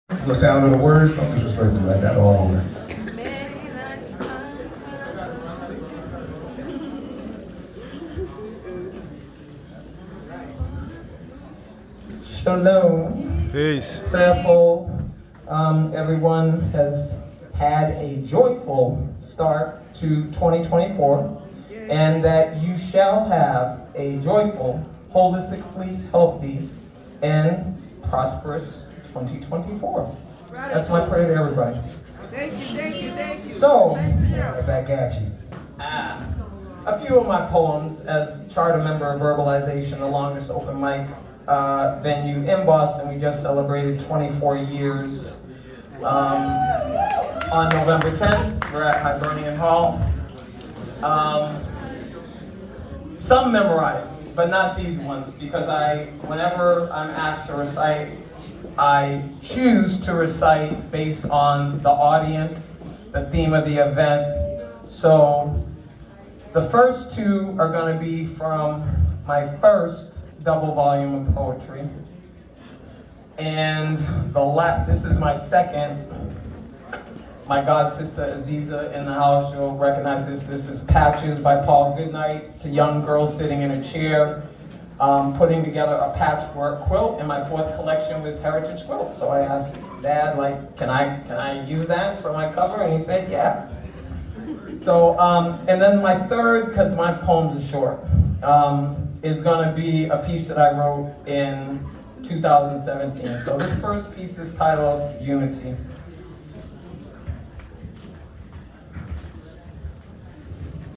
The sound of the words, don't disrespect me like that all over. Shalom. Peace. Prayerful. Everyone has had a joyful start to 2024, and that you shall have a joyful, holistically healthy, and prosperous 2024. That's my prayer to everybody. Thank you. So, Back at you. a few of my poems as charter member of Verbalization, the longest open mic venue in Boston. We just celebrated 24 years on November 10th. We're at Hibernian Hall. Some memorized, but not these ones, because whenever I'm asked to recite, I choose to recite based on the audience, the theme of the event. So the first two are going to be from my first double volume of poetry. And this is my second. My god sister Aziza in the house, she'll recognize this. This is Patches by Paul Goodnight. It's a young girl sitting in a chair, putting together a patchwork quilt, and my fourth collection was Heritage Quilt. So I asked Dad, like, can I use that for my cover? And he said, yeah. So, and then my third, because my poems are short, is gonna be a piece that I wrote in 2017. So this first piece is titled Unity.